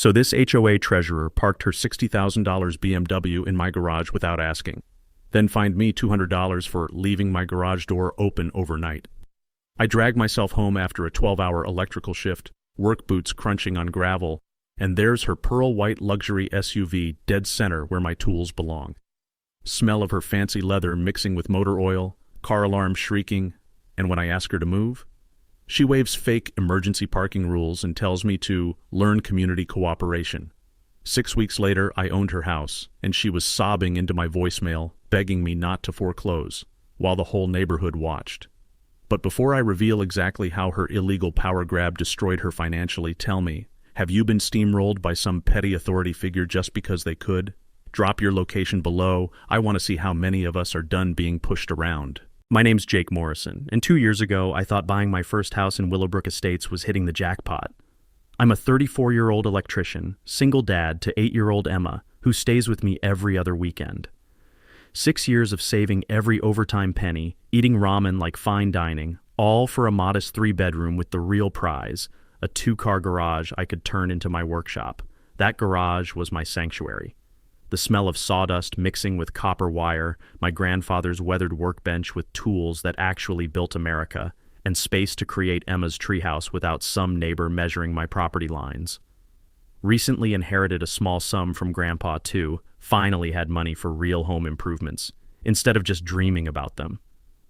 So this HOA treasurer parked her $60,000 BMW in my garage without asking, then fined me $200 for leaving my garage door open overnight. I dragged myself home after a 12-hour electrical shift, work boots crunching on gravel, and there's her pearl white luxury SUV dead center where my tools belong. Smell of her fancy leather mixing with motor oil, car alarm shrieking, and when I ask her to move, she waves fake emergency parking rules and tells me to learn community cooperation. 6 weeks later, I owned her house, and she was sobbing into my voicemail, begging me not to foreclose, while the whole neighborhood watched. But before I reveal exactly how her illegal power grab destroyed her financially, tell me, have you been steamrolled by some petty authority figure just because they could? Drop your location below. I want to see how many of us are done being pushed around. My name's Jake Morrison, and 2 years ago I thought buying my first house in Willowbrook Estates was hitting the jackpot. I'm a 34-year-old electrician, single dad to 8-year-old Emma, who stays with me every other weekend. 6 years of saving every overtime penny, eating ramen like fine dining, all for a modest 3-bedroom with the real prize, a 2-car garage I could turn into my workshop. That garage was my sanctuary. The smell of sawdust mixing with copper wire, my grandfather's weathered workbench with tools that actually built America, and space to create Emma's treehouse without some neighbor measuring my property lines. Recently inherited a small sum from Grandpa too, finally had money for real home improvements, instead of just dreaming about them.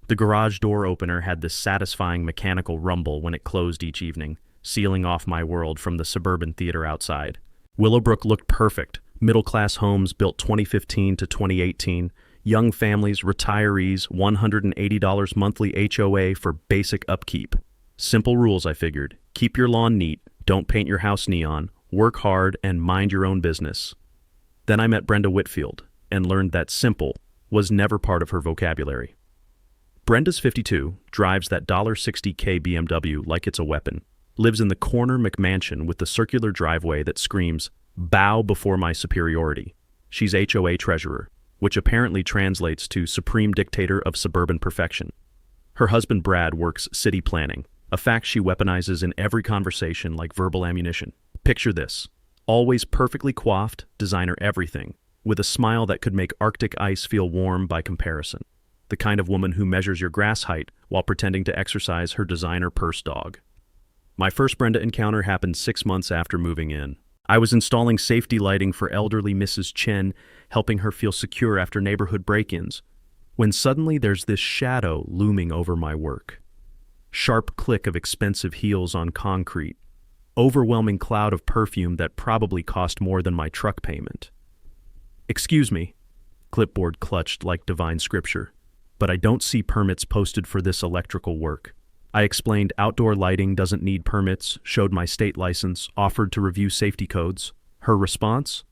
The garage door opener had this satisfying mechanical rumble when it closed each evening, sealing off my world from the suburban theater outside. Willowbrook looked perfect. Middle-class homes built 2015 to 2018, young families, retirees, $180 monthly HOA for basic upkeep. Simple rules, I figured. Keep your lawn neat, don't paint your house neon, work hard, and mind your own business. Then I met Brenda Whitfield and learned that simple was never part of her vocabulary. Brenda's 52, drives that $60K BMW like it's a weapon, lives in the corner McMansion with the circular driveway that screams, "Bow before my superiority." She's HOA treasurer, which apparently translates to supreme dictator of suburban perfection. Her husband Brad works city planning, a fact she weaponizes in every conversation like verbal ammunition. Picture this. Always perfectly coiffed, designer everything, with a smile that could make Arctic ice feel warm by comparison. The kind of woman who measures your grass height while pretending to exercise her designer purse dog. My first Brenda encounter happened 6 months after moving in. I was installing safety lighting for elderly Mrs. Chen, helping her feel secure after neighborhood break-ins, when suddenly there's this shadow looming over my work. Sharp click of expensive heels on concrete. Overwhelming cloud of perfume that probably cost more than my truck payment. "Excuse me," clipboard clutched like divine scripture, "but I don't see permits posted for this electrical work." I explained outdoor lighting doesn't need permits, showed my state license, offered to review safety codes. Her response?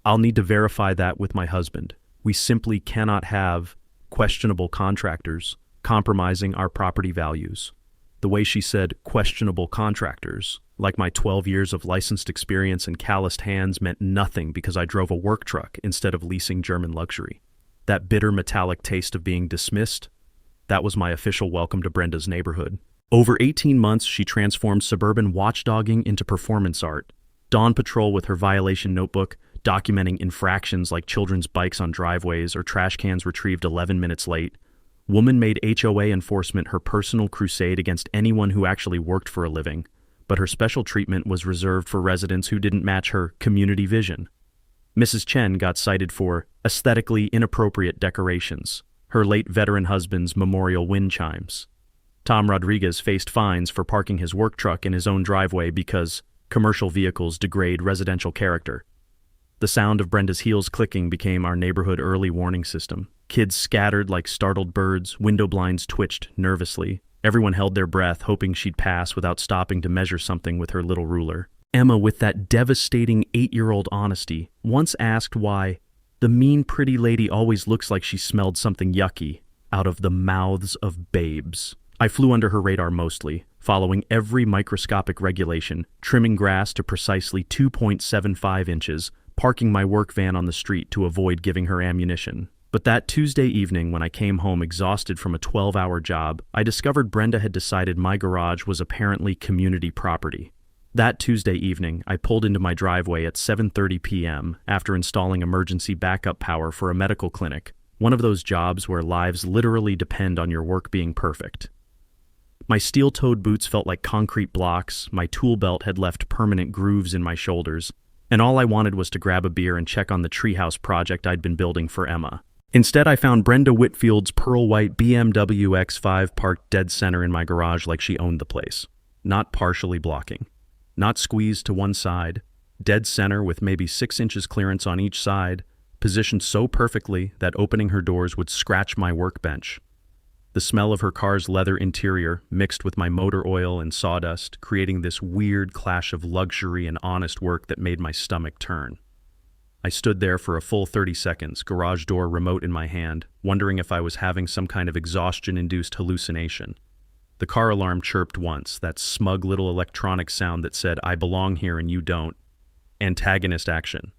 "I'll need to verify that with my husband. We simply cannot have questionable contractors compromising our property values." The way she said questionable contractors, like my 12 years of licensed experience and calloused hands meant nothing because I drove a work truck instead of leasing German luxury. That bitter metallic taste of being dismissed, that was my official welcome to Brenda's neighborhood. Over 18 months, she transformed suburban watchdogging into performance art. Dawn Patrol with her violation notebook, documenting infractions like children's bikes on driveways or trash cans retrieved 11 minutes late. Woman made HOA enforcement her personal crusade against anyone who actually worked for a living, but her special treatment was reserved for residents who didn't match her community vision. Mrs. Chen got cited for aesthetically inappropriate decorations, her late veteran husband's memorial wind chimes. Tom Rodriguez faced fines for parking his work truck in his own driveway because commercial vehicles degrade residential character. The sound of Brenda's heels clicking became our neighborhood early warning system. Kids scattered like startled birds, window blinds twitched nervously. Everyone held their breath, hoping she'd pass without stopping to measure something with her little ruler. Emma, with that devastating 8-year-old honesty, once asked why the mean pretty lady always looks like she smelled something yucky out of the mouths of babes. I flew under her radar mostly, following every microscopic regulation, trimming grass to precisely 2.75 inches, parking my work van on the street to avoid giving her ammunition. But that Tuesday evening when I came home exhausted from a 12-hour job, I discovered Brenda had decided my garage was apparently community property. That Tuesday evening, I pulled into my driveway at 7:30 p.m. after installing emergency backup power for a medical clinic, one of those jobs where lives literally depend on your work being perfect. My steel-toed boots felt like concrete blocks, my tool belt had left permanent grooves in my shoulders, and all I wanted was to grab a beer and check on the treehouse project I'd been building for Emma. Instead, I found Brenda Whitfield's pearl-white BMW X5 parked dead center in my garage like she owned the place. Not partially blocking. Not squeezed to one side. Dead center with maybe 6 inches clearance on each side, positioned so perfectly that opening her doors would scratch my workbench. The smell of her car's leather interior mixed with my motor oil and sawdust, creating this weird clash of luxury and honest work that made my stomach turn. I stood there for a full 30 seconds, garage door remote in my hand, wondering if I was having some kind of exhaustion-induced hallucination. The car alarm chirped once, that smug little electronic sound that said, "I belong here and you don't." Antagonist action.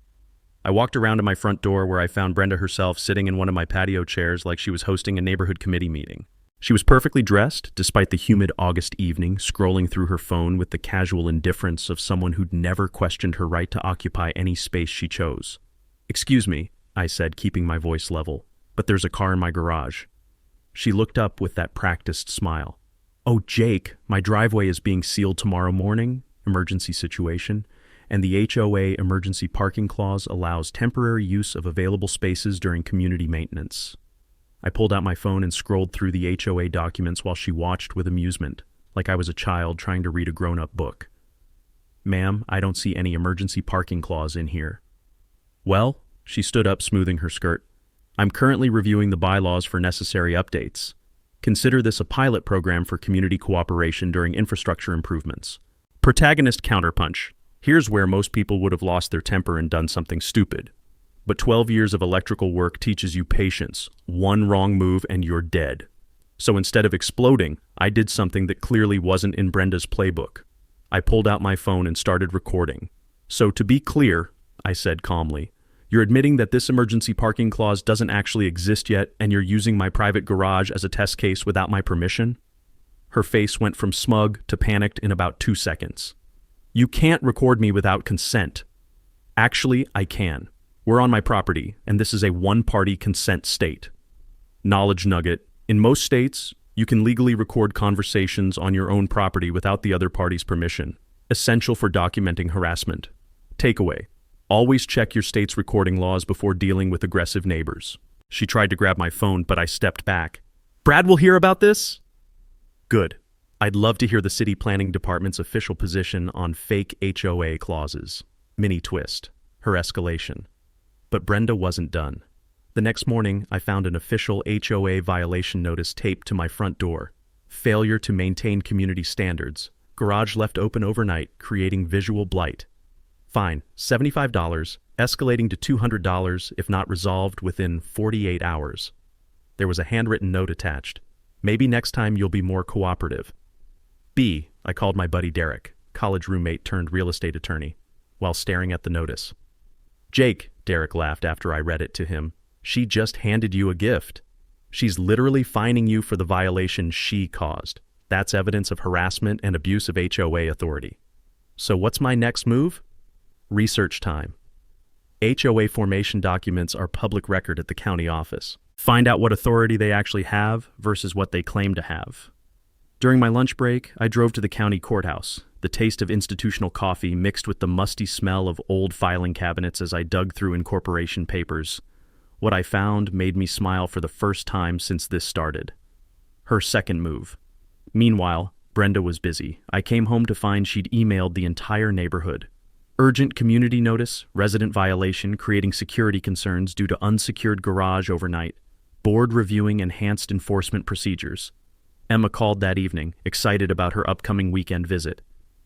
I walked around to my front door where I found Brenda herself sitting in one of my patio chairs like she was hosting a neighborhood committee meeting. She was perfectly dressed, despite the humid August evening, scrolling through her phone with the casual indifference of someone who'd never questioned her right to occupy any space she chose. "Excuse me," I said, keeping my voice level, "but there's a car in my garage." She looked up with that practiced smile. "Oh, Jake, my driveway is being sealed tomorrow morning, emergency situation, and the HOA emergency parking clause allows temporary use of available spaces during community maintenance." I pulled out my phone and scrolled through the HOA documents while she watched with amusement, like I was a child trying to read a grown-up book. "Ma'am, I don't see any emergency parking clause in here." "Well," she stood up, smoothing her skirt, "I'm currently reviewing the bylaws for necessary updates. Consider this a pilot program for community cooperation during infrastructure improvements." Protagonist counterpunch. Here's where most people would have lost their temper and done something stupid. But 12 years of electrical work teaches you patience. One wrong move and you're dead. So instead of exploding, I did something that clearly wasn't in Brenda's playbook. I pulled out my phone and started recording. "So to be clear," I said calmly, "you're admitting that this emergency parking clause doesn't actually exist yet and you're using my private garage as a test case without my permission?" Her face went from smug to panicked in about 2 seconds. "You can't record me without consent." "Actually, I can. We're on my property, and this is a one-party consent state." Knowledge nugget. In most states, you can legally record conversations on your own property without the other party's permission. Essential for documenting harassment. Takeaway. Always check your state's recording laws before dealing with aggressive neighbors. She tried to grab my phone, but I stepped back. "Brad will hear about this?" "Good. I'd love to hear the city planning department's official position on fake HOA clauses." Mini twist. Her escalation. But Brenda wasn't done. The next morning, I found an official HOA violation notice taped to my front door. Failure to maintain community standards. Garage left open overnight, creating visual blight. Fine, $75, escalating to $200 if not resolved within 48 hours. There was a handwritten note attached. "Maybe next time you'll be more cooperative." B, I called my buddy Derek, college roommate turned real estate attorney, while staring at the notice. "Jake," Derek laughed after I read it to him, "she just handed you a gift. She's literally fining you for the violation she caused. That's evidence of harassment and abuse of HOA authority. So what's my next move?" Research time. HOA formation documents are public record at the county office. Find out what authority they actually have versus what they claim to have. During my lunch break, I drove to the county courthouse, the taste of institutional coffee mixed with the musty smell of old filing cabinets as I dug through incorporation papers. What I found made me smile for the first time since this started. Her second move. Meanwhile, Brenda was busy. I came home to find she'd emailed the entire neighborhood. Urgent community notice, resident violation creating security concerns due to unsecured garage overnight. Board reviewing enhanced enforcement procedures. Emma called that evening, excited about her upcoming weekend visit.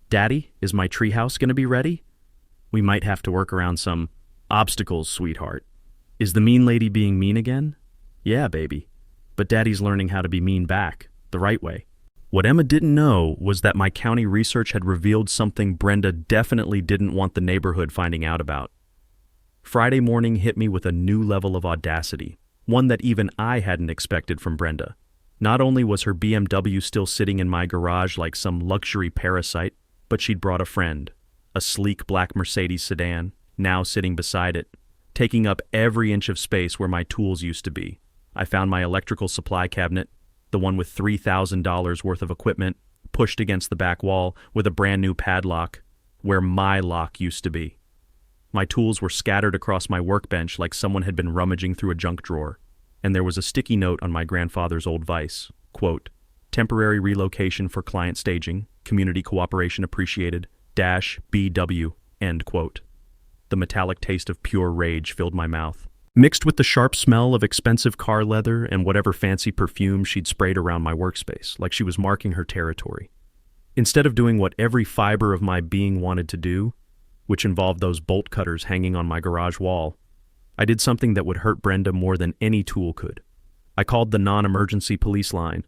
"Daddy, is my treehouse going to be ready?" "We might have to work around some obstacles, sweetheart." "Is the mean lady being mean again?" "Yeah, baby. But Daddy's learning how to be mean back, the right way." What Emma didn't know was that my county research had revealed something Brenda definitely didn't want the neighborhood finding out about. Friday morning hit me with a new level of audacity, one that even I hadn't expected from Brenda. Not only was her BMW still sitting in my garage like some luxury parasite, But she'd brought a friend, a sleek black Mercedes sedan, now sitting beside it, taking up every inch of space where my tools used to be. I found my electrical supply cabinet, the one with $3,000 worth of equipment, pushed against the back wall with a brand new padlock, where my lock used to be. My tools were scattered across my workbench like someone had been rummaging through a junk drawer, and there was a sticky note on my grandfather's old vise, quote, "Temporary relocation for client staging, community cooperation appreciated, -BW, end quote." The metallic taste of pure rage filled my mouth, mixed with the sharp smell of expensive car leather and whatever fancy perfume she'd sprayed around my workspace, like she was marking her territory. Instead of doing what every fiber of my being wanted to do, which involved those bolt cutters hanging on my garage wall, I did something that would hurt Brenda more than any tool could. I called the non-emergency police line.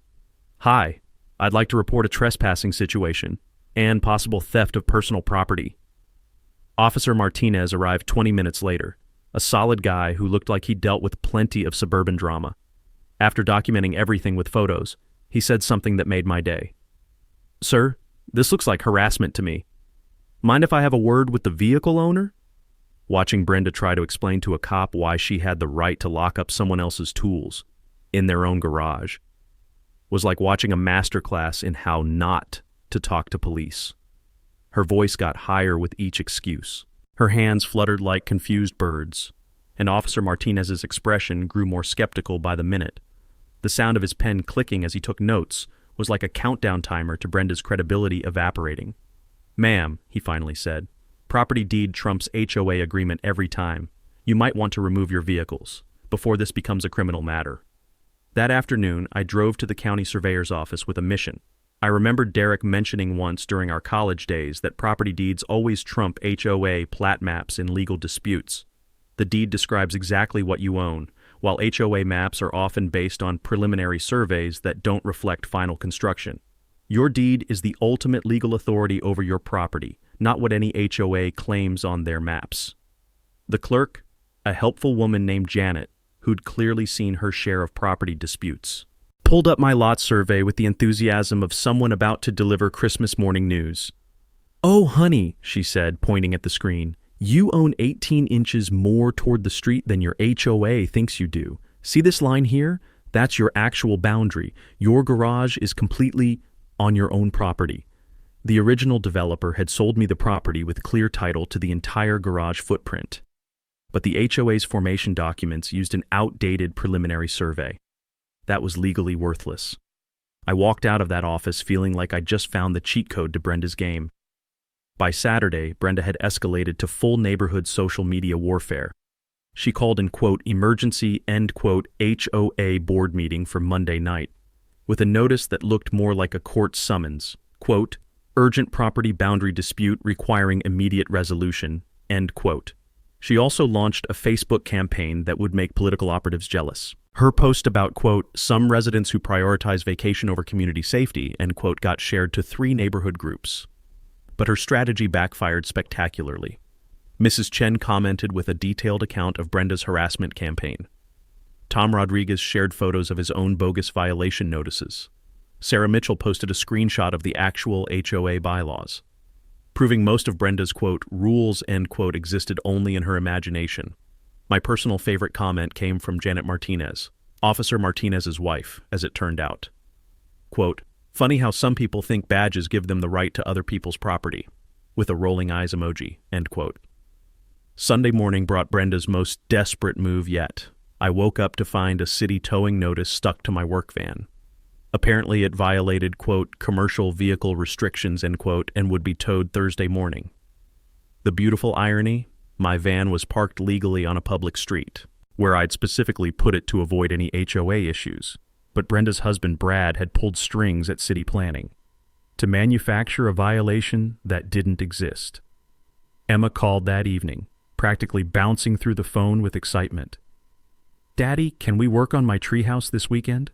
"Hi, I'd like to report a trespassing situation and possible theft of personal property." Officer Martinez arrived 20 minutes later, a solid guy who looked like he dealt with plenty of suburban drama. After documenting everything with photos, he said something that made my day. "Sir, this looks like harassment to me. Mind if I have a word with the vehicle owner?" Watching Brenda try to explain to a cop why she had the right to lock up someone else's tools in their own garage was like watching a masterclass in how not to talk to police. Her voice got higher with each excuse. Her hands fluttered like confused birds, and Officer Martinez's expression grew more skeptical by the minute. The sound of his pen clicking as he took notes was like a countdown timer to Brenda's credibility evaporating. "Ma'am," he finally said, "property deed trumps HOA agreement every time. You might want to remove your vehicles before this becomes a criminal matter." That afternoon, I drove to the county surveyor's office with a mission. I remembered Derek mentioning once during our college days that property deeds always trump HOA plat maps in legal disputes. The deed describes exactly what you own, while HOA maps are often based on preliminary surveys that don't reflect final construction. Your deed is the ultimate legal authority over your property, not what any HOA claims on their maps. The clerk, a helpful woman named Janet, who'd clearly seen her share of property disputes, pulled up my lot survey with the enthusiasm of someone about to deliver Christmas morning news. "Oh, honey," she said, pointing at the screen, "you own 18 inches more toward the street than your HOA thinks you do. See this line here? That's your actual boundary. Your garage is completely on your own property." The original developer had sold me the property with clear title to the entire garage footprint, but the HOA's formation documents used an outdated preliminary survey. That was legally worthless. I walked out of that office feeling like I'd just found the cheat code to Brenda's game. By Saturday, Brenda had escalated to full neighborhood social media warfare. She called an quote emergency end quote HOA board meeting for Monday night, with a notice that looked more like a court summons, quote, "urgent property boundary dispute requiring immediate resolution," end quote. She also launched a Facebook campaign that would make political operatives jealous. Her post about, quote, "some residents who prioritize vacation over community safety," end quote, got shared to 3 neighborhood groups. But her strategy backfired spectacularly. Mrs. Chen commented with a detailed account of Brenda's harassment campaign. Tom Rodriguez shared photos of his own bogus violation notices. Sarah Mitchell posted a screenshot of the actual HOA bylaws, proving most of Brenda's, quote, "rules," end quote, existed only in her imagination. My personal favorite comment came from Janet Martinez, Officer Martinez's wife, as it turned out. Quote, "funny how some people think badges give them the right to other people's property," with a rolling eyes emoji, end quote. Sunday morning brought Brenda's most desperate move yet. I woke up to find a city towing notice stuck to my work van. Apparently it violated, quote, "commercial vehicle restrictions," end quote, and would be towed Thursday morning. The beautiful irony? My van was parked legally on a public street, where I'd specifically put it to avoid any HOA issues. But Brenda's husband Brad had pulled strings at city planning to manufacture a violation that didn't exist. Emma called that evening, practically bouncing through the phone with excitement. "Daddy, can we work on my treehouse this weekend?"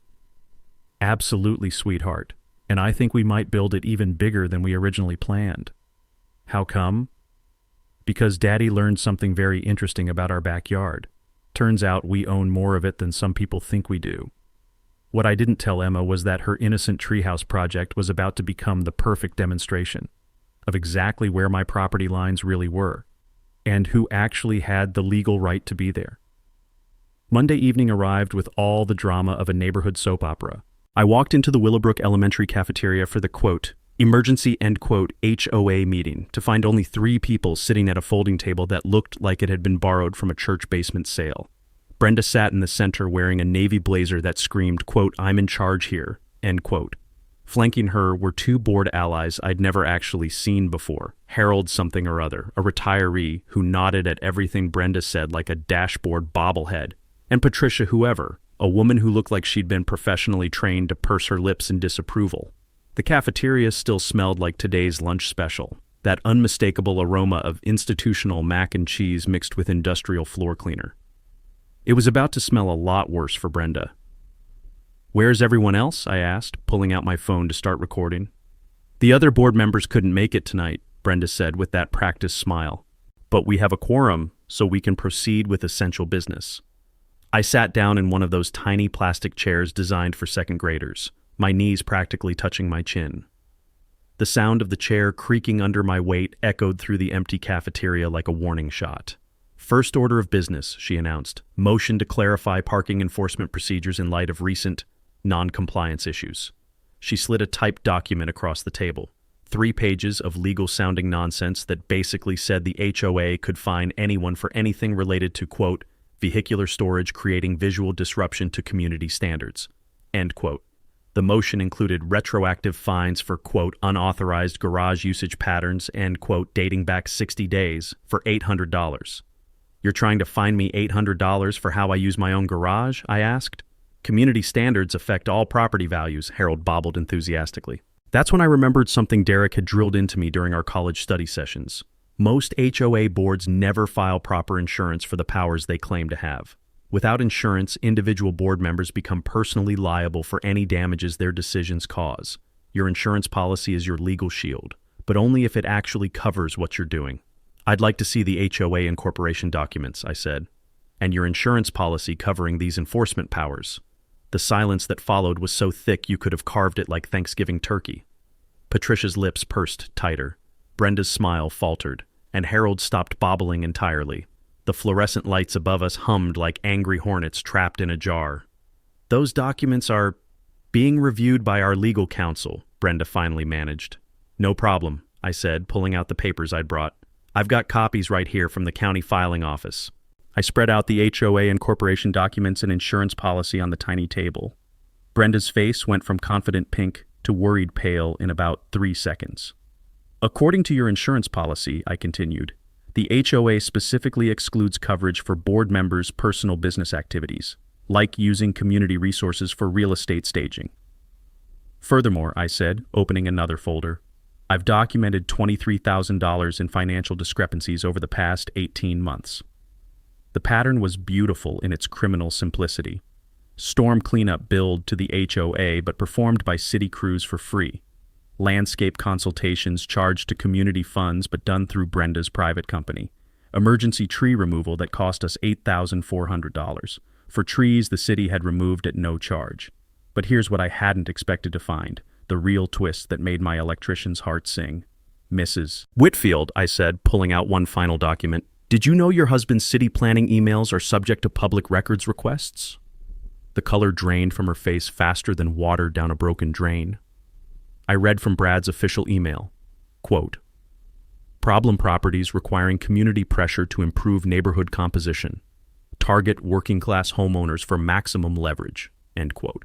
"Absolutely, sweetheart, and I think we might build it even bigger than we originally planned." "How come?" "Because Daddy learned something very interesting about our backyard. Turns out we own more of it than some people think we do." What I didn't tell Emma was that her innocent treehouse project was about to become the perfect demonstration. of exactly where my property lines really were, and who actually had the legal right to be there. Monday evening arrived with all the drama of a neighborhood soap opera. I walked into the Willowbrook Elementary cafeteria for the, quote, emergency, end quote, HOA meeting to find only 3 people sitting at a folding table that looked like it had been borrowed from a church basement sale. Brenda sat in the center wearing a navy blazer that screamed, quote, I'm in charge here, end quote. Flanking her were 2 board allies I'd never actually seen before, Harold something or other, a retiree who nodded at everything Brenda said like a dashboard bobblehead, and Patricia whoever, a woman who looked like she'd been professionally trained to purse her lips in disapproval. The cafeteria still smelled like today's lunch special, that unmistakable aroma of institutional mac and cheese mixed with industrial floor cleaner. It was about to smell a lot worse for Brenda. Where's everyone else? I asked, pulling out my phone to start recording. The other board members couldn't make it tonight, Brenda said with that practiced smile. But we have a quorum, so we can proceed with essential business. I sat down in one of those tiny plastic chairs designed for second graders, my knees practically touching my chin. The sound of the chair creaking under my weight echoed through the empty cafeteria like a warning shot. First order of business, she announced. Motion to clarify parking enforcement procedures in light of recent non-compliance issues. She slid a typed document across the table. 3 pages of legal-sounding nonsense that basically said the HOA could fine anyone for anything related to, quote, vehicular storage creating visual disruption to community standards, end quote. The motion included retroactive fines for, quote, unauthorized garage usage patterns and, quote, dating back 60 days for $800. You're trying to fine me $800 for how I use my own garage? I asked. Community standards affect all property values, Harold bobbled enthusiastically. That's when I remembered something Derek had drilled into me during our college study sessions. Most HOA boards never file proper insurance for the powers they claim to have. Without insurance, individual board members become personally liable for any damages their decisions cause. Your insurance policy is your legal shield, but only if it actually covers what you're doing. I'd like to see the HOA incorporation documents, I said, and your insurance policy covering these enforcement powers. The silence that followed was so thick you could have carved it like Thanksgiving turkey. Patricia's lips pursed tighter. Brenda's smile faltered, and Harold stopped bobbling entirely. The fluorescent lights above us hummed like angry hornets trapped in a jar. Those documents are being reviewed by our legal counsel, Brenda finally managed. No problem, I said, pulling out the papers I'd brought. I've got copies right here from the county filing office. I spread out the HOA incorporation documents and insurance policy on the tiny table. Brenda's face went from confident pink to worried pale in about 3 seconds. According to your insurance policy, I continued, the HOA specifically excludes coverage for board members' personal business activities, like using community resources for real estate staging. Furthermore, I said, opening another folder, I've documented $23,000 in financial discrepancies over the past 18 months. The pattern was beautiful in its criminal simplicity. Storm cleanup billed to the HOA but performed by city crews for free. Landscape consultations charged to community funds but done through Brenda's private company. Emergency tree removal that cost us $8,400. For trees the city had removed at no charge. But here's what I hadn't expected to find, the real twist that made my electrician's heart sing. Mrs. Whitfield, I said, pulling out one final document. Did you know your husband's city planning emails are subject to public records requests? The color drained from her face faster than water down a broken drain. I read from Brad's official email, quote, problem properties requiring community pressure to improve neighborhood composition. Target working-class homeowners for maximum leverage, end quote.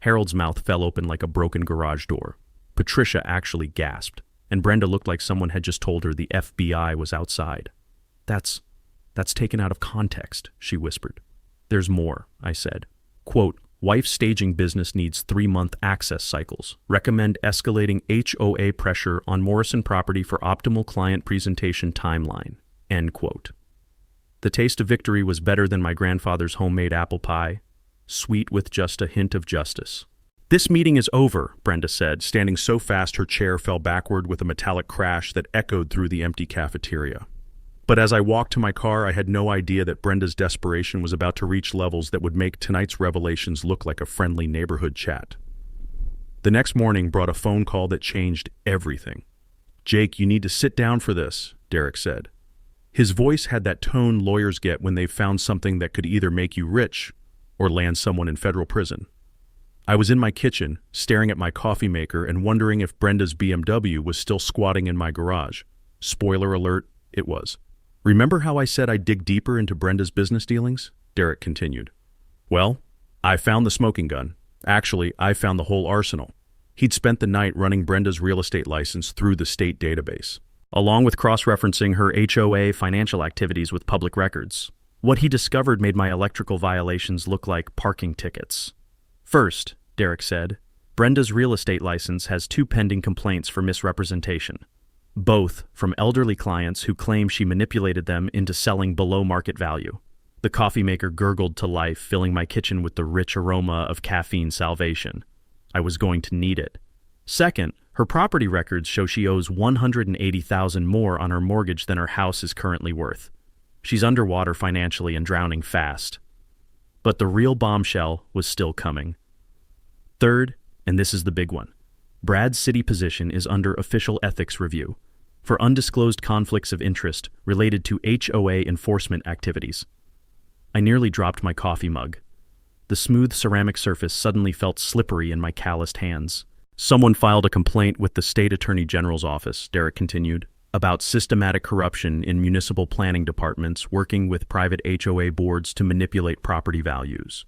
Harold's mouth fell open like a broken garage door. Patricia actually gasped, and Brenda looked like someone had just told her the FBI was outside. That's taken out of context, she whispered. There's more, I said. Quote, wife staging business needs 3-month access cycles. Recommend escalating HOA pressure on Morrison property for optimal client presentation timeline, end quote. The taste of victory was better than my grandfather's homemade apple pie, sweet with just a hint of justice. This meeting is over, Brenda said, standing so fast her chair fell backward with a metallic crash that echoed through the empty cafeteria. But as I walked to my car, I had no idea that Brenda's desperation was about to reach levels that would make tonight's revelations look like a friendly neighborhood chat. The next morning brought a phone call that changed everything. "Jake, you need to sit down for this," Derek said. His voice had that tone lawyers get when they've found something that could either make you rich or land someone in federal prison. I was in my kitchen, staring at my coffee maker and wondering if Brenda's BMW was still squatting in my garage. Spoiler alert, it was. "Remember how I said I'd dig deeper into Brenda's business dealings?" Derek continued. "Well, I found the smoking gun. Actually, I found the whole arsenal." He'd spent the night running Brenda's real estate license through the state database, Along with cross-referencing her HOA financial activities with public records. What he discovered made my electrical violations look like parking tickets. First, Derek said, Brenda's real estate license has 2 pending complaints for misrepresentation, both from elderly clients who claim she manipulated them into selling below market value. The coffee maker gurgled to life, filling my kitchen with the rich aroma of caffeine salvation. I was going to need it. Second, her property records show she owes $180,000 more on her mortgage than her house is currently worth. She's underwater financially and drowning fast. But the real bombshell was still coming. Third, and this is the big one, Brad's city position is under official ethics review for undisclosed conflicts of interest related to HOA enforcement activities. I nearly dropped my coffee mug. The smooth ceramic surface suddenly felt slippery in my calloused hands. "Someone filed a complaint with the state attorney general's office," Derek continued, "about systematic corruption in municipal planning departments working with private HOA boards to manipulate property values."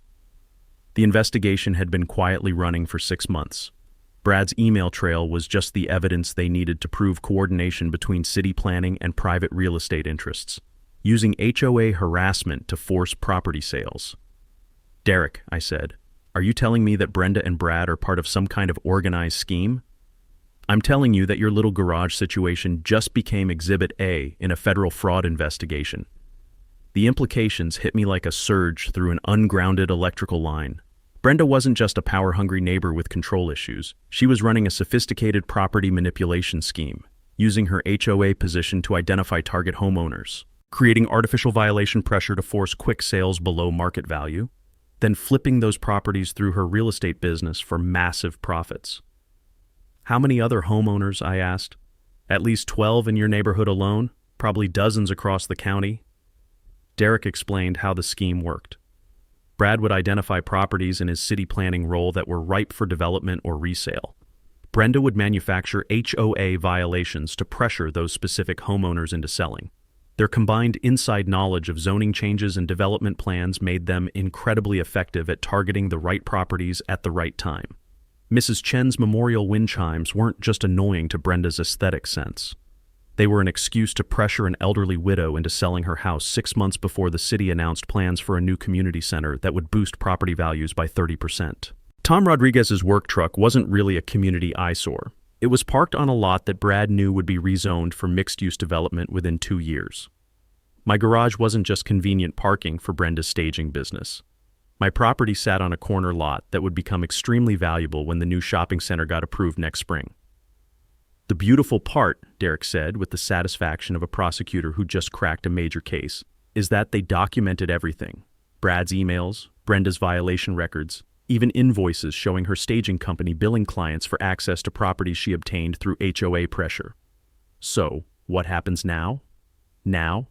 The investigation had been quietly running for 6 months. Brad's email trail was just the evidence they needed to prove coordination between city planning and private real estate interests, using HOA harassment to force property sales. "Derek," I said, "are you telling me that Brenda and Brad are part of some kind of organized scheme?" "I'm telling you that your little garage situation just became Exhibit A in a federal fraud investigation." The implications hit me like a surge through an ungrounded electrical line. Brenda wasn't just a power-hungry neighbor with control issues. She was running a sophisticated property manipulation scheme, using her HOA position to identify target homeowners, creating artificial violation pressure to force quick sales below market value, then flipping those properties through her real estate business for massive profits. "How many other homeowners?" I asked. "At least 12 in your neighborhood alone, probably dozens across the county." Derek explained how the scheme worked. Brad would identify properties in his city planning role that were ripe for development or resale. Brenda would manufacture HOA violations to pressure those specific homeowners into selling. Their combined inside knowledge of zoning changes and development plans made them incredibly effective at targeting the right properties at the right time. Mrs. Chen's memorial wind chimes weren't just annoying to Brenda's aesthetic sense. They were an excuse to pressure an elderly widow into selling her house 6 months before the city announced plans for a new community center that would boost property values by 30%. Tom Rodriguez's work truck wasn't really a community eyesore. It was parked on a lot that Brad knew would be rezoned for mixed-use development within 2 years. My garage wasn't just convenient parking for Brenda's staging business. My property sat on a corner lot that would become extremely valuable when the new shopping center got approved next spring. "The beautiful part," Derek said with the satisfaction of a prosecutor who just cracked a major case, "is that they documented everything. Brad's emails, Brenda's violation records, even invoices showing her staging company billing clients for access to properties she obtained through HOA pressure." So, what happens now? Now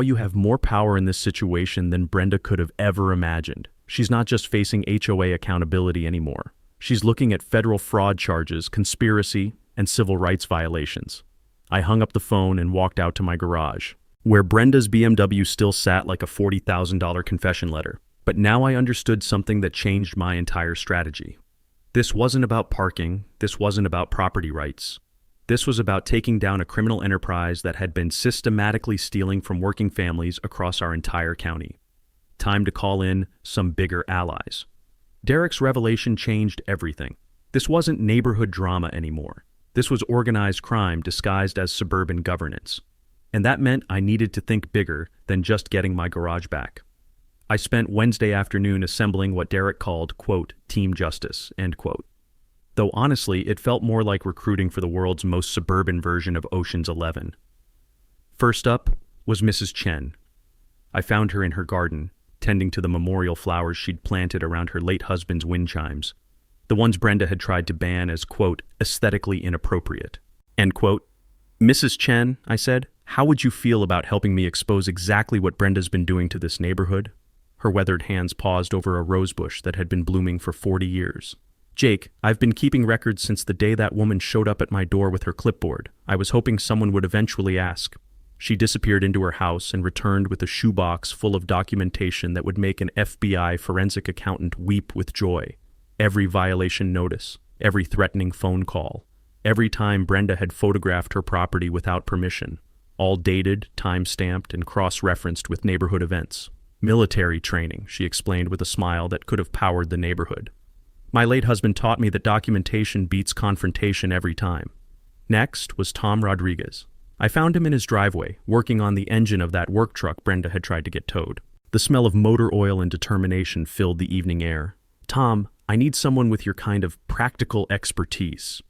you have more power in this situation than Brenda could have ever imagined. She's not just facing HOA accountability anymore. She's looking at federal fraud charges, conspiracy, and civil rights violations. I hung up the phone and walked out to my garage, where Brenda's BMW still sat like a $40,000 confession letter. But now I understood something that changed my entire strategy. This wasn't about parking. This wasn't about property rights. This was about taking down a criminal enterprise that had been systematically stealing from working families across our entire county. Time to call in some bigger allies. Derek's revelation changed everything. This wasn't neighborhood drama anymore. This was organized crime disguised as suburban governance. And that meant I needed to think bigger than just getting my garage back. I spent Wednesday afternoon assembling what Derek called, quote, team justice, end quote. Though honestly, it felt more like recruiting for the world's most suburban version of Ocean's 11. First up was Mrs. Chen. I found her in her garden, tending to the memorial flowers she'd planted around her late husband's wind chimes, the ones Brenda had tried to ban as, quote, aesthetically inappropriate, end quote. Mrs. Chen, I said, how would you feel about helping me expose exactly what Brenda's been doing to this neighborhood? Her weathered hands paused over a rosebush that had been blooming for 40 years. Jake, I've been keeping records since the day that woman showed up at my door with her clipboard. I was hoping someone would eventually ask. She disappeared into her house and returned with a shoebox full of documentation that would make an FBI forensic accountant weep with joy. Every violation notice, every threatening phone call, every time Brenda had photographed her property without permission, all dated, time-stamped, and cross-referenced with neighborhood events. Military training, she explained with a smile that could have powered the neighborhood. My late husband taught me that documentation beats confrontation every time. Next was Tom Rodriguez. I found him in his driveway, working on the engine of that work truck Brenda had tried to get towed. The smell of motor oil and determination filled the evening air. Tom, I need someone with your kind of practical expertise.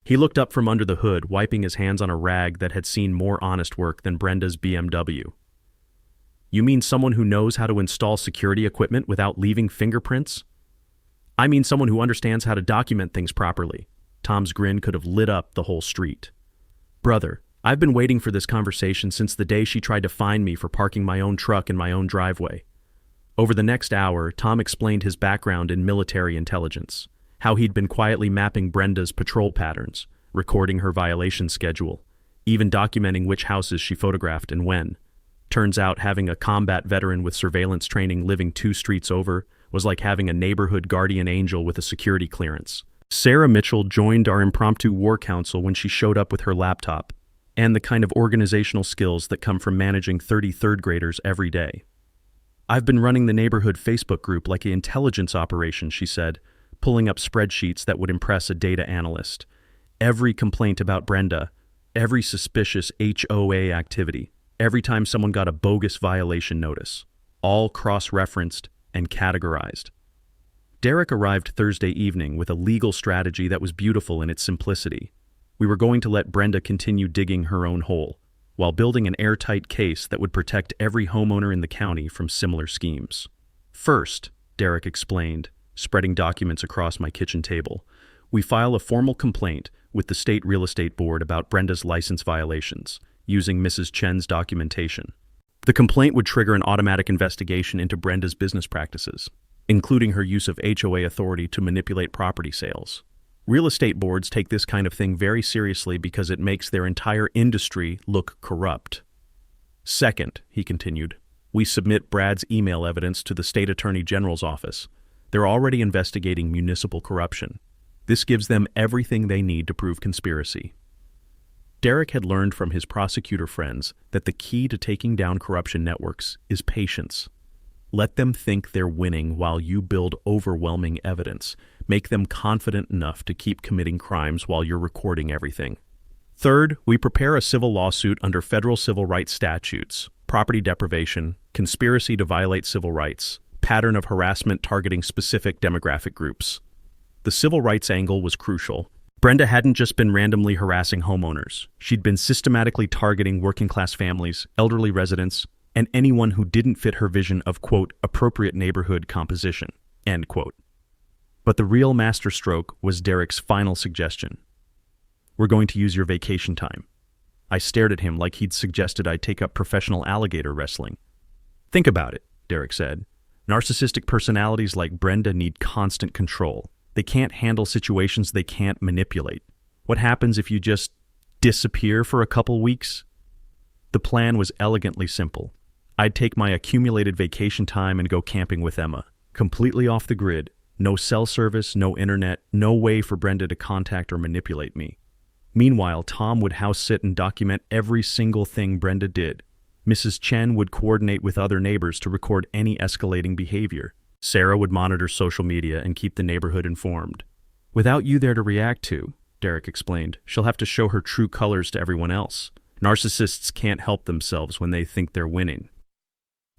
He looked up from under the hood, wiping his hands on a rag that had seen more honest work than Brenda's BMW. You mean someone who knows how to install security equipment without leaving fingerprints? I mean someone who understands how to document things properly. Tom's grin could have lit up the whole street. Brother, I've been waiting for this conversation since the day she tried to fine me for parking my own truck in my own driveway. Over the next hour, Tom explained his background in military intelligence, how he'd been quietly mapping Brenda's patrol patterns, recording her violation schedule, even documenting which houses she photographed and when. Turns out having a combat veteran with surveillance training living 2 streets over was like having a neighborhood guardian angel with a security clearance. Sarah Mitchell joined our impromptu war council when she showed up with her laptop, and the kind of organizational skills that come from managing 30 third graders every day. I've been running the neighborhood Facebook group like an intelligence operation, she said, pulling up spreadsheets that would impress a data analyst. Every complaint about Brenda, every suspicious HOA activity, every time someone got a bogus violation notice, all cross-referenced and categorized. Derek arrived Thursday evening with a legal strategy that was beautiful in its simplicity. We were going to let Brenda continue digging her own hole, while building an airtight case that would protect every homeowner in the county from similar schemes. First, Derek explained, spreading documents across my kitchen table, we file a formal complaint with the State Real Estate Board about Brenda's license violations, using Mrs. Chen's documentation. The complaint would trigger an automatic investigation into Brenda's business practices, including her use of HOA authority to manipulate property sales. Real estate boards take this kind of thing very seriously because it makes their entire industry look corrupt. Second, he continued, we submit Brad's email evidence to the State Attorney General's office. They're already investigating municipal corruption. This gives them everything they need to prove conspiracy. Derek had learned from his prosecutor friends that the key to taking down corruption networks is patience. Let them think they're winning while you build overwhelming evidence. Make them confident enough to keep committing crimes while you're recording everything. Third, we prepare a civil lawsuit under federal civil rights statutes, property deprivation, conspiracy to violate civil rights, pattern of harassment targeting specific demographic groups. The civil rights angle was crucial. Brenda hadn't just been randomly harassing homeowners. She'd been systematically targeting working-class families, elderly residents, and anyone who didn't fit her vision of, quote, appropriate neighborhood composition, end quote. But the real masterstroke was Derek's final suggestion. We're going to use your vacation time. I stared at him like he'd suggested I take up professional alligator wrestling. Think about it, Derek said. Narcissistic personalities like Brenda need constant control. They can't handle situations they can't manipulate. What happens if you just disappear for a couple weeks? The plan was elegantly simple. I'd take my accumulated vacation time and go camping with Emma, completely off the grid. No cell service, no internet, no way for Brenda to contact or manipulate me. Meanwhile, Tom would house sit and document every single thing Brenda did. Mrs. Chen would coordinate with other neighbors to record any escalating behavior. Sarah would monitor social media and keep the neighborhood informed. Without you there to react to, Derek explained, she'll have to show her true colors to everyone else. Narcissists can't help themselves when they think they're winning.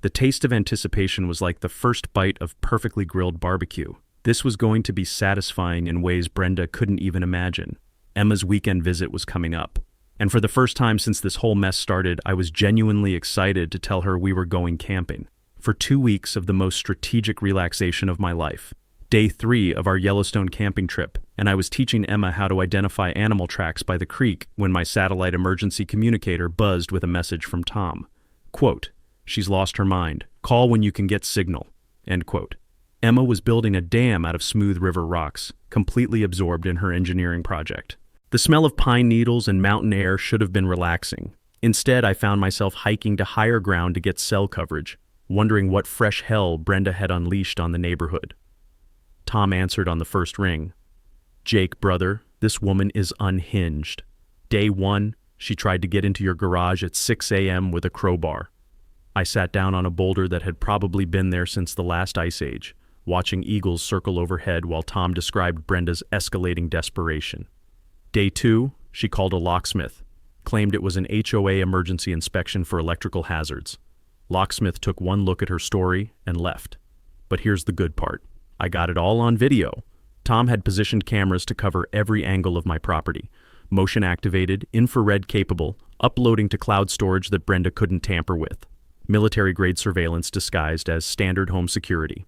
The taste of anticipation was like the first bite of perfectly grilled barbecue. This was going to be satisfying in ways Brenda couldn't even imagine. Emma's weekend visit was coming up, and for the first time since this whole mess started, I was genuinely excited to tell her we were going camping. For 2 weeks of the most strategic relaxation of my life. Day 3 of our Yellowstone camping trip, and I was teaching Emma how to identify animal tracks by the creek when my satellite emergency communicator buzzed with a message from Tom. Quote, "She's lost her mind. Call when you can get signal." End quote. Emma was building a dam out of smooth river rocks, completely absorbed in her engineering project. The smell of pine needles and mountain air should have been relaxing. Instead, I found myself hiking to higher ground to get cell coverage, wondering what fresh hell Brenda had unleashed on the neighborhood. Tom answered on the first ring. "Jake, brother, this woman is unhinged. Day 1, she tried to get into your garage at 6 a.m. with a crowbar. I sat down on a boulder that had probably been there since the last ice age, watching eagles circle overhead while Tom described Brenda's escalating desperation. Day 2, she called a locksmith, claimed it was an HOA emergency inspection for electrical hazards. Locksmith took one look at her story and left. But here's the good part. I got it all on video. Tom had positioned cameras to cover every angle of my property, motion activated, infrared capable, uploading to cloud storage that Brenda couldn't tamper with. Military-grade surveillance disguised as standard home security.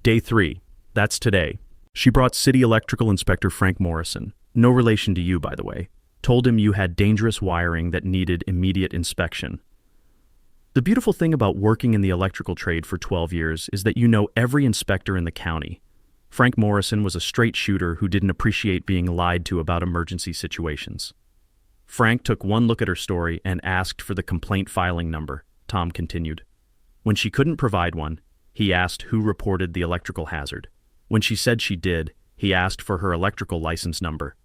Day 3, that's today. She brought City Electrical Inspector Frank Morrison, no relation to you, by the way, told him you had dangerous wiring that needed immediate inspection. The beautiful thing about working in the electrical trade for 12 years is that you know every inspector in the county. Frank Morrison was a straight shooter who didn't appreciate being lied to about emergency situations. Frank took one look at her story and asked for the complaint filing number, Tom continued. When she couldn't provide one, he asked who reported the electrical hazard. When she said she did, he asked for her electrical license number.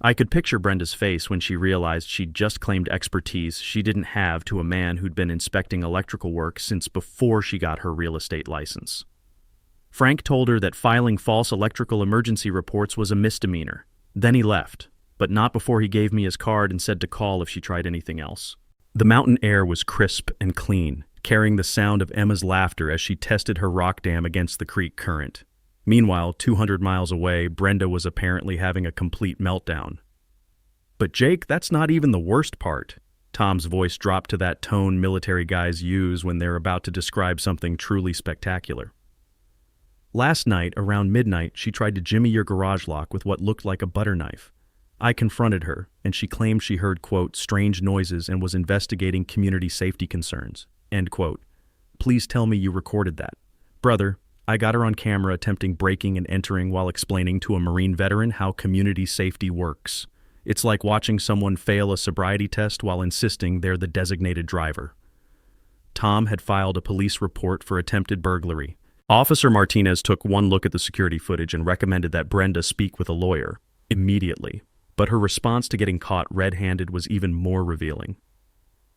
I could picture Brenda's face when she realized she'd just claimed expertise she didn't have to a man who'd been inspecting electrical work since before she got her real estate license. Frank told her that filing false electrical emergency reports was a misdemeanor. Then he left, but not before he gave me his card and said to call if she tried anything else. The mountain air was crisp and clean, carrying the sound of Emma's laughter as she tested her rock dam against the creek current. Meanwhile, 200 miles away, Brenda was apparently having a complete meltdown. But Jake, that's not even the worst part. Tom's voice dropped to that tone military guys use when they're about to describe something truly spectacular. Last night, around midnight, she tried to jimmy your garage lock with what looked like a butter knife. I confronted her, and she claimed she heard, quote, strange noises and was investigating community safety concerns, end quote. Please tell me you recorded that. Brother, I got her on camera attempting breaking and entering while explaining to a Marine veteran how community safety works. It's like watching someone fail a sobriety test while insisting they're the designated driver. Tom had filed a police report for attempted burglary. Officer Martinez took one look at the security footage and recommended that Brenda speak with a lawyer immediately. But her response to getting caught red-handed was even more revealing.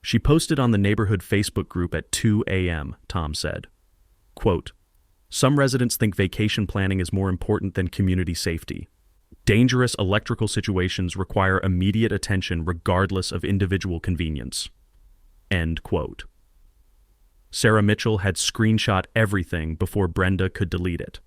She posted on the neighborhood Facebook group at 2 a.m., Tom said. Quote, "Some residents think vacation planning is more important than community safety. Dangerous electrical situations require immediate attention regardless of individual convenience." End quote. Sarah Mitchell had screenshot everything before Brenda could delete it.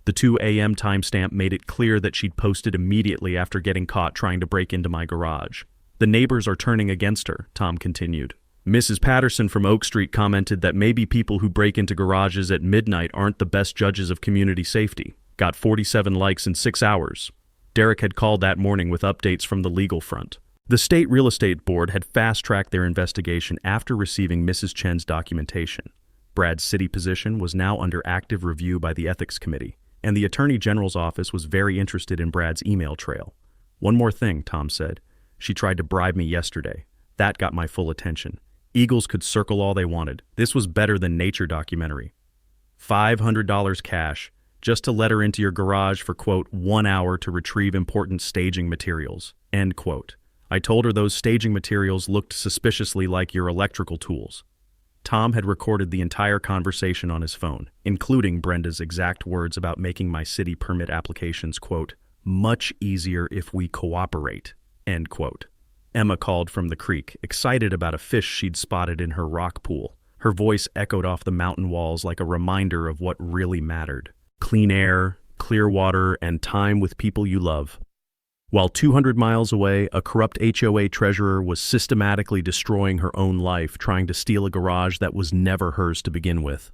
The 2 a.m. timestamp made it clear that she'd posted immediately after getting caught trying to break into my garage. The neighbors are turning against her, Tom continued. Mrs. Patterson from Oak Street commented that maybe people who break into garages at midnight aren't the best judges of community safety. Got 47 likes in 6 hours. Derek had called that morning with updates from the legal front. The state real estate board had fast-tracked their investigation after receiving Mrs. Chen's documentation. Brad's city position was now under active review by the ethics committee, and the Attorney General's office was very interested in Brad's email trail. One more thing, Tom said. She tried to bribe me yesterday. That got my full attention. Eagles could circle all they wanted. This was better than nature documentary. $500 cash, just to let her into your garage for, quote, 1 hour to retrieve important staging materials, end quote. I told her those staging materials looked suspiciously like your electrical tools. Tom had recorded the entire conversation on his phone, including Brenda's exact words about making my city permit applications, quote, much easier if we cooperate, end quote. Emma called from the creek, excited about a fish she'd spotted in her rock pool. Her voice echoed off the mountain walls like a reminder of what really mattered. Clean air, clear water, and time with people you love. While 200 miles away, a corrupt HOA treasurer was systematically destroying her own life, trying to steal a garage that was never hers to begin with.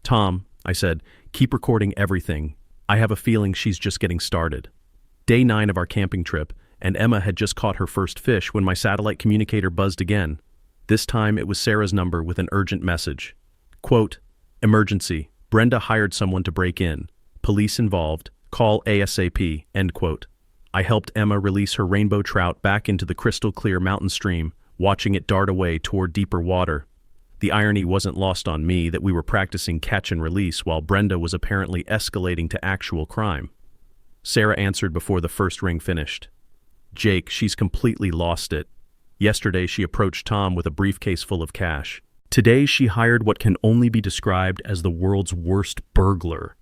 Tom, I said, keep recording everything. I have a feeling she's just getting started. Day 9 of our camping trip, and Emma had just caught her first fish when my satellite communicator buzzed again. This time it was Sarah's number with an urgent message. Quote, "Emergency. Brenda hired someone to break in. Police involved. Call ASAP." End quote. I helped Emma release her rainbow trout back into the crystal clear mountain stream, watching it dart away toward deeper water. The irony wasn't lost on me that we were practicing catch and release while Brenda was apparently escalating to actual crime. Sarah answered before the first ring finished. "Jake, she's completely lost it. Yesterday she approached Tom with a briefcase full of cash. Today she hired what can only be described as the world's worst burglar."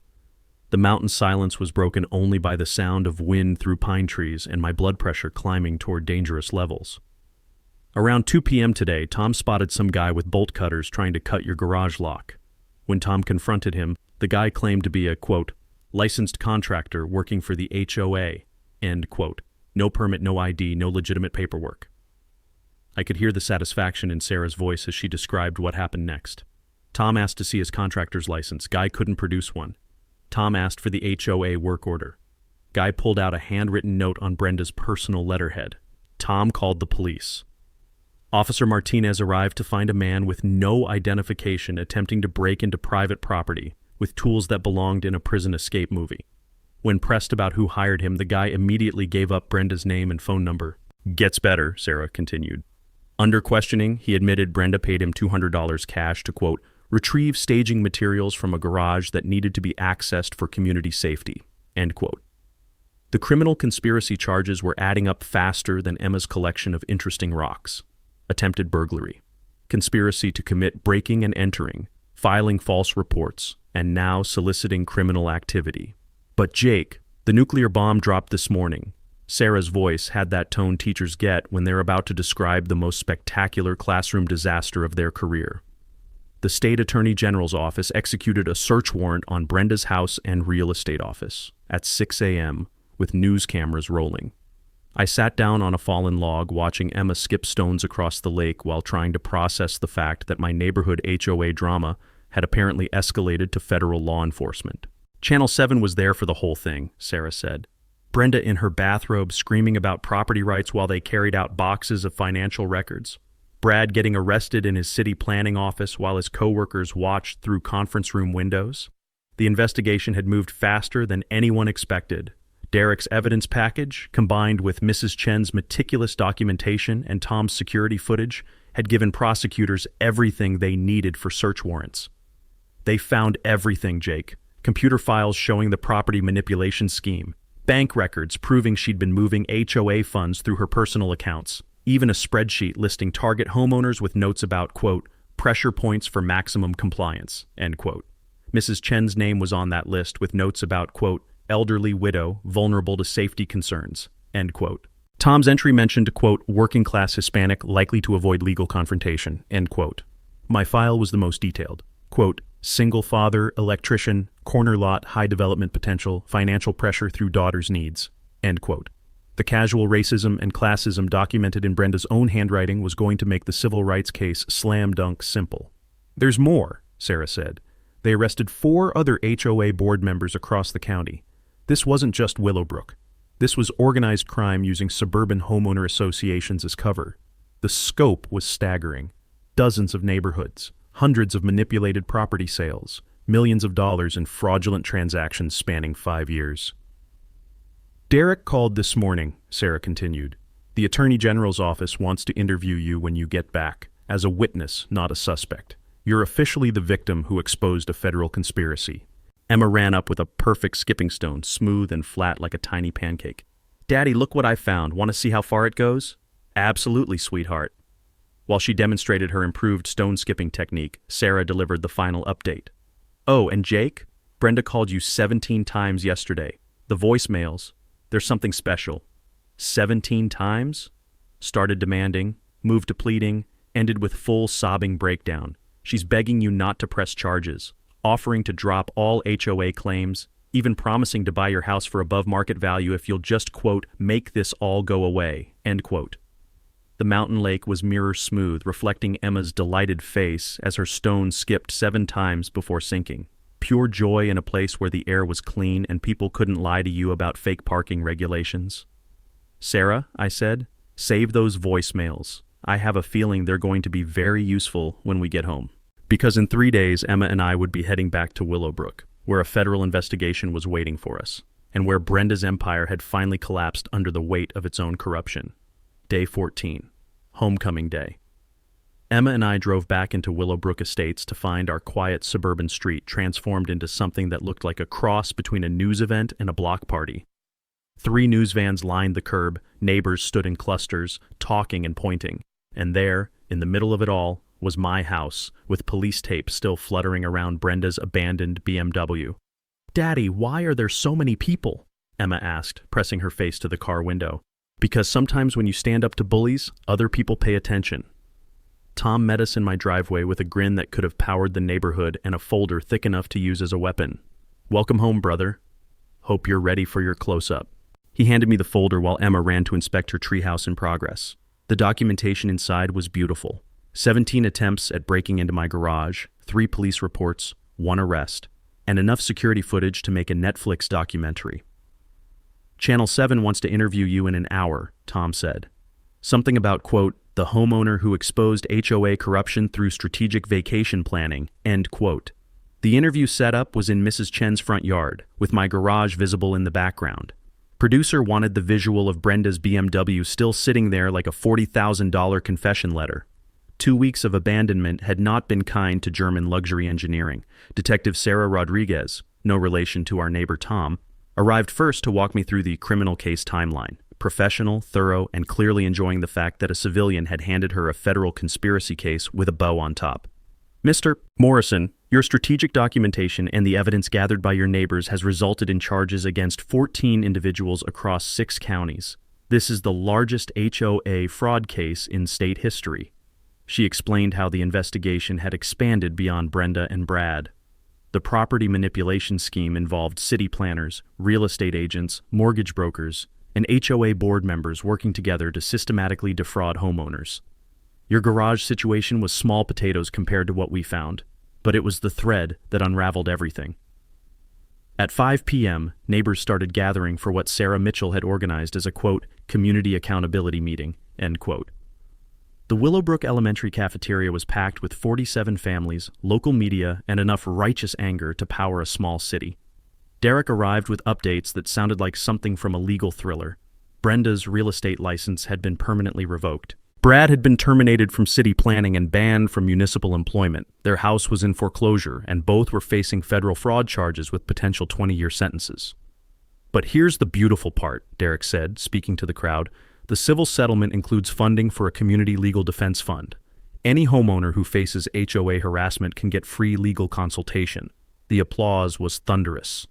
The mountain silence was broken only by the sound of wind through pine trees and my blood pressure climbing toward dangerous levels. Around 2 p.m. today, Tom spotted some guy with bolt cutters trying to cut your garage lock. When Tom confronted him, the guy claimed to be a, quote, "licensed contractor working for the HOA," end quote. "No permit, no ID, no legitimate paperwork." I could hear the satisfaction in Sarah's voice as she described what happened next. Tom asked to see his contractor's license. Guy couldn't produce one. Tom asked for the HOA work order. Guy pulled out a handwritten note on Brenda's personal letterhead. Tom called the police. Officer Martinez arrived to find a man with no identification attempting to break into private property with tools that belonged in a prison escape movie. When pressed about who hired him, the guy immediately gave up Brenda's name and phone number. "Gets better," Sarah continued. Under questioning, he admitted Brenda paid him $200 cash to, quote, "retrieve staging materials from a garage that needed to be accessed for community safety," end quote. The criminal conspiracy charges were adding up faster than Emma's collection of interesting rocks. Attempted burglary, conspiracy to commit breaking and entering, filing false reports, and now soliciting criminal activity. But Jake, the nuclear bomb dropped this morning. Sarah's voice had that tone teachers get when they're about to describe the most spectacular classroom disaster of their career. The state attorney general's office executed a search warrant on Brenda's house and real estate office at 6 a.m. with news cameras rolling. I sat down on a fallen log watching Emma skip stones across the lake while trying to process the fact that my neighborhood HOA drama had apparently escalated to federal law enforcement. Channel 7 was there for the whole thing, Sarah said. Brenda in her bathrobe screaming about property rights while they carried out boxes of financial records. Brad getting arrested in his city planning office while his coworkers watched through conference room windows. The investigation had moved faster than anyone expected. Derek's evidence package, combined with Mrs. Chen's meticulous documentation and Tom's security footage, had given prosecutors everything they needed for search warrants. They found everything, Jake. Computer files showing the property manipulation scheme, bank records proving she'd been moving HOA funds through her personal accounts, even a spreadsheet listing target homeowners with notes about, quote, "pressure points for maximum compliance," end quote. Mrs. Chen's name was on that list with notes about, quote, "elderly widow, vulnerable to safety concerns," end quote. Tom's entry mentioned, quote, "working-class Hispanic, likely to avoid legal confrontation," end quote. My file was the most detailed. Quote, "single father, electrician, corner lot, high development potential, financial pressure through daughter's needs," end quote. The casual racism and classism documented in Brenda's own handwriting was going to make the civil rights case slam dunk simple. "There's more," Sarah said. They arrested 4 other HOA board members across the county. This wasn't just Willowbrook. This was organized crime using suburban homeowner associations as cover. The scope was staggering. Dozens of neighborhoods, hundreds of manipulated property sales, millions of dollars in fraudulent transactions spanning 5 years. "Derek called this morning," Sarah continued. "The Attorney General's office wants to interview you when you get back, as a witness, not a suspect. You're officially the victim who exposed a federal conspiracy." Emma ran up with a perfect skipping stone, smooth and flat like a tiny pancake. "Daddy, look what I found. Want to see how far it goes?" "Absolutely, sweetheart." While she demonstrated her improved stone skipping technique, Sarah delivered the final update. "Oh, and Jake? Brenda called you 17 times yesterday. The voicemails, there's something special." 17 times? Started demanding, moved to pleading, ended with full sobbing breakdown. She's begging you not to press charges, offering to drop all HOA claims, even promising to buy your house for above market value if you'll just, quote, "make this all go away," end quote. The mountain lake was mirror smooth, reflecting Emma's delighted face as her stone skipped 7 times before sinking. pure joy in a place where the air was clean and people couldn't lie to you about fake parking regulations. Sarah, I said, save those voicemails. I have a feeling they're going to be very useful when we get home. Because in 3 days, Emma and I would be heading back to Willowbrook, where a federal investigation was waiting for us, and where Brenda's empire had finally collapsed under the weight of its own corruption. Day 14. Homecoming Day. Emma and I drove back into Willowbrook Estates to find our quiet suburban street transformed into something that looked like a cross between a news event and a block party. 3 news vans lined the curb, neighbors stood in clusters, talking and pointing, and there, in the middle of it all, was my house, with police tape still fluttering around Brenda's abandoned BMW. "Daddy, why are there so many people?" Emma asked, pressing her face to the car window. "Because sometimes when you stand up to bullies, other people pay attention." Tom met us in my driveway with a grin that could have powered the neighborhood and a folder thick enough to use as a weapon. "Welcome home, brother. Hope you're ready for your close-up." He handed me the folder while Emma ran to inspect her treehouse in progress. The documentation inside was beautiful. 17 attempts at breaking into my garage, 3 police reports, 1 arrest, and enough security footage to make a Netflix documentary. "Channel 7 wants to interview you in an hour," Tom said. Something about, quote, "the homeowner who exposed HOA corruption through strategic vacation planning," end quote. The interview setup was in Mrs. Chen's front yard, with my garage visible in the background. Producer wanted the visual of Brenda's BMW still sitting there like a $40,000 confession letter. 2 weeks of abandonment had not been kind to German luxury engineering. Detective Sarah Rodriguez, no relation to our neighbor Tom, arrived first to walk me through the criminal case timeline. Professional, thorough, and clearly enjoying the fact that a civilian had handed her a federal conspiracy case with a bow on top. "Mr. Morrison, your strategic documentation and the evidence gathered by your neighbors has resulted in charges against 14 individuals across 6 counties. This is the largest HOA fraud case in state history." She explained how the investigation had expanded beyond Brenda and Brad. The property manipulation scheme involved city planners, real estate agents, mortgage brokers, and HOA board members working together to systematically defraud homeowners. "Your garage situation was small potatoes compared to what we found, but it was the thread that unraveled everything." At 5 p.m., neighbors started gathering for what Sarah Mitchell had organized as a, quote, "community accountability meeting," end quote. The Willowbrook Elementary cafeteria was packed with 47 families, local media, and enough righteous anger to power a small city. Derek arrived with updates that sounded like something from a legal thriller. Brenda's real estate license had been permanently revoked. Brad had been terminated from city planning and banned from municipal employment. Their house was in foreclosure, and both were facing federal fraud charges with potential 20-year sentences. "But here's the beautiful part," Derek said, speaking to the crowd. "The civil settlement includes funding for a community legal defense fund. Any homeowner who faces HOA harassment can get free legal consultation." The applause was thunderous.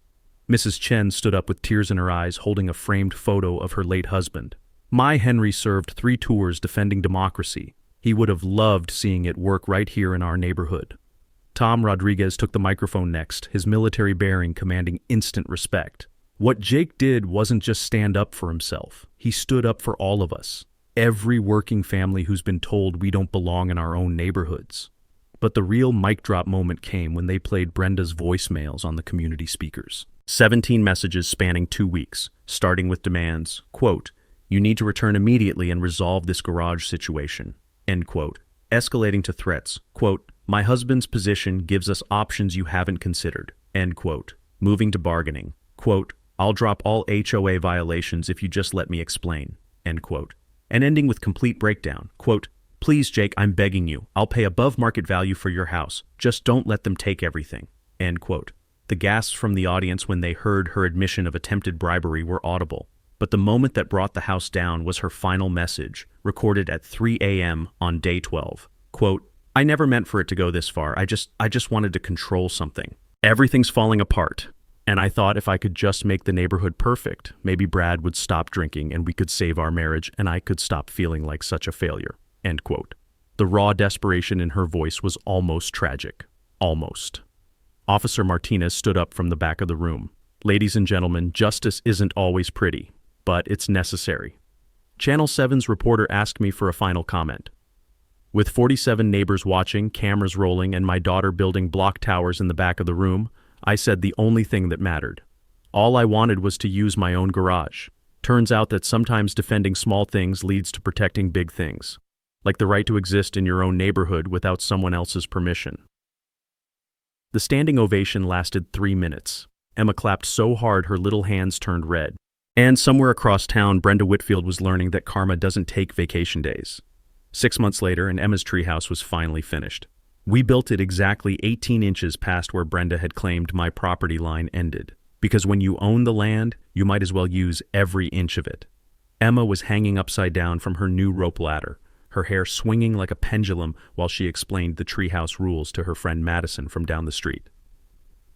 Mrs. Chen stood up with tears in her eyes, holding a framed photo of her late husband. "My Henry served 3 tours defending democracy. He would have loved seeing it work right here in our neighborhood." Tom Rodriguez took the microphone next, his military bearing commanding instant respect. "What Jake did wasn't just stand up for himself. He stood up for all of us. Every working family who's been told we don't belong in our own neighborhoods." But the real mic drop moment came when they played Brenda's voicemails on the community speakers. 17 messages spanning 2 weeks, starting with demands, quote, "You need to return immediately and resolve this garage situation," end quote, escalating to threats, quote, "My husband's position gives us options you haven't considered," end quote, moving to bargaining, quote, "I'll drop all HOA violations if you just let me explain," end quote, and ending with complete breakdown, quote, "Please, Jake, I'm begging you. I'll pay above market value for your house. Just don't let them take everything," end quote. The gasps from the audience when they heard her admission of attempted bribery were audible. But the moment that brought the house down was her final message, recorded at 3 a.m. on day 12. Quote, "I never meant for it to go this far. I just wanted to control something. Everything's falling apart. And I thought if I could just make the neighborhood perfect, maybe Brad would stop drinking and we could save our marriage and I could stop feeling like such a failure," end quote. The raw desperation in her voice was almost tragic. Almost. Officer Martinez stood up from the back of the room. "Ladies and gentlemen, justice isn't always pretty, but it's necessary." Channel 7's reporter asked me for a final comment. With 47 neighbors watching, cameras rolling, and my daughter building block towers in the back of the room, I said the only thing that mattered. All I wanted was to use my own garage. Turns out that sometimes defending small things leads to protecting big things, like the right to exist in your own neighborhood without someone else's permission. The standing ovation lasted 3 minutes. Emma clapped so hard her little hands turned red. And somewhere across town, Brenda Whitfield was learning that karma doesn't take vacation days. 6 months later, and Emma's treehouse was finally finished. We built it exactly 18 inches past where Brenda had claimed my property line ended. Because when you own the land, you might as well use every inch of it. Emma was hanging upside down from her new rope ladder, her hair swinging like a pendulum while she explained the treehouse rules to her friend Madison from down the street.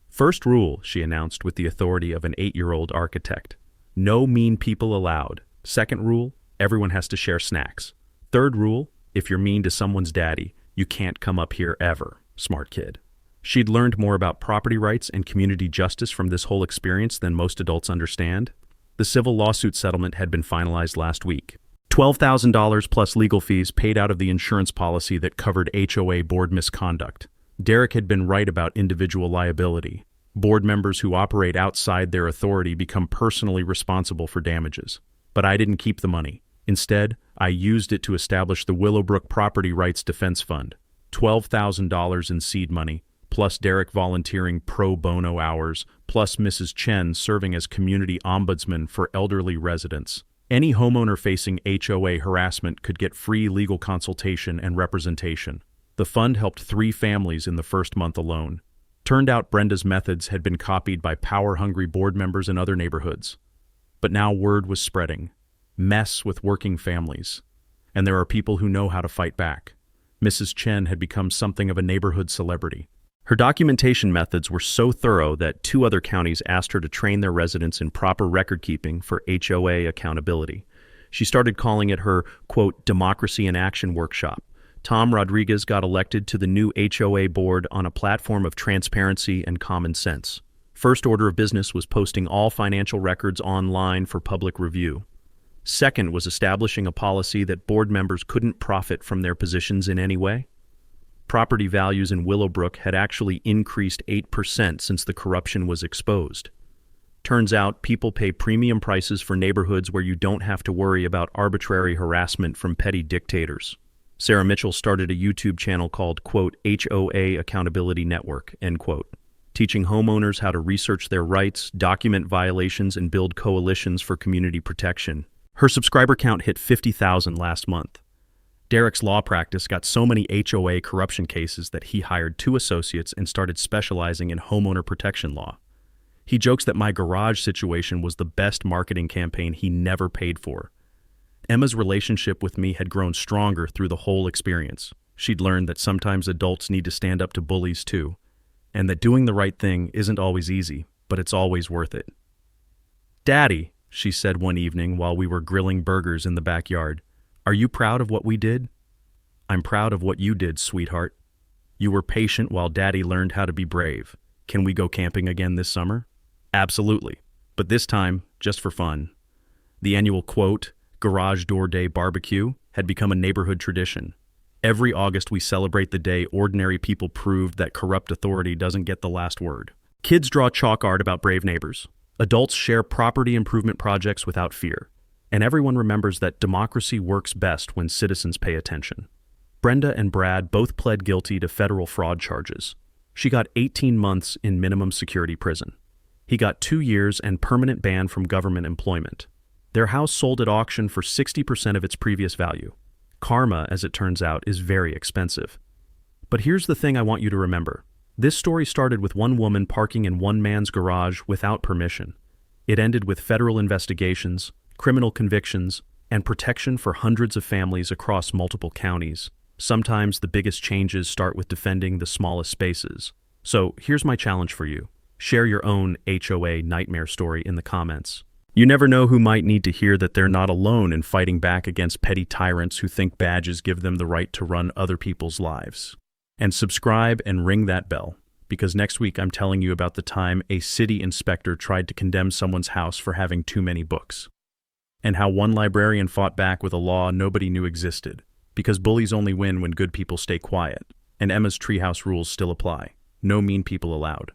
First rule, she announced with the authority of an 8-year-old architect. No mean people allowed. Second rule, everyone has to share snacks. Third rule, if you're mean to someone's daddy, you can't come up here ever. Smart kid. She'd learned more about property rights and community justice from this whole experience than most adults understand. The civil lawsuit settlement had been finalized last week. $12,000 plus legal fees paid out of the insurance policy that covered HOA board misconduct. Derek had been right about individual liability. Board members who operate outside their authority become personally responsible for damages. But I didn't keep the money. Instead, I used it to establish the Willowbrook Property Rights Defense Fund. $12,000 in seed money, plus Derek volunteering pro bono hours, plus Mrs. Chen serving as community ombudsman for elderly residents. Any homeowner facing HOA harassment could get free legal consultation and representation. The fund helped 3 families in the first month alone. Turned out Brenda's methods had been copied by power-hungry board members in other neighborhoods. But now word was spreading. Mess with working families. And there are people who know how to fight back. Mrs. Chen had become something of a neighborhood celebrity. Her documentation methods were so thorough that 2 other counties asked her to train their residents in proper record-keeping for HOA accountability. She started calling it her, quote, Democracy in Action Workshop. Tom Rodriguez got elected to the new HOA board on a platform of transparency and common sense. First order of business was posting all financial records online for public review. Second was establishing a policy that board members couldn't profit from their positions in any way. Property values in Willowbrook had actually increased 8% since the corruption was exposed. Turns out people pay premium prices for neighborhoods where you don't have to worry about arbitrary harassment from petty dictators. Sarah Mitchell started a YouTube channel called, quote, HOA Accountability Network, end quote, teaching homeowners how to research their rights, document violations, and build coalitions for community protection. Her subscriber count hit 50,000 last month. Derek's law practice got so many HOA corruption cases that he hired 2 associates and started specializing in homeowner protection law. He jokes that my garage situation was the best marketing campaign he never paid for. Emma's relationship with me had grown stronger through the whole experience. She'd learned that sometimes adults need to stand up to bullies too, and that doing the right thing isn't always easy, but it's always worth it. Daddy, she said one evening while we were grilling burgers in the backyard, are you proud of what we did? I'm proud of what you did, sweetheart. You were patient while Daddy learned how to be brave. Can we go camping again this summer? Absolutely, but this time, just for fun. The annual, quote, Garage Door Day barbecue had become a neighborhood tradition. Every August we celebrate the day ordinary people proved that corrupt authority doesn't get the last word. Kids draw chalk art about brave neighbors. Adults share property improvement projects without fear. And everyone remembers that democracy works best when citizens pay attention. Brenda and Brad both pled guilty to federal fraud charges. She got 18 months in minimum security prison. He got 2 years and permanent ban from government employment. Their house sold at auction for 60% of its previous value. Karma, as it turns out, is very expensive. But here's the thing I want you to remember. This story started with one woman parking in one man's garage without permission. It ended with federal investigations, criminal convictions, and protection for hundreds of families across multiple counties. Sometimes the biggest changes start with defending the smallest spaces. So here's my challenge for you. Share your own HOA nightmare story in the comments. You never know who might need to hear that they're not alone in fighting back against petty tyrants who think badges give them the right to run other people's lives. And subscribe and ring that bell, because next week I'm telling you about the time a city inspector tried to condemn someone's house for having too many books, and how one librarian fought back with a law nobody knew existed, because bullies only win when good people stay quiet, and Emma's treehouse rules still apply. No mean people allowed.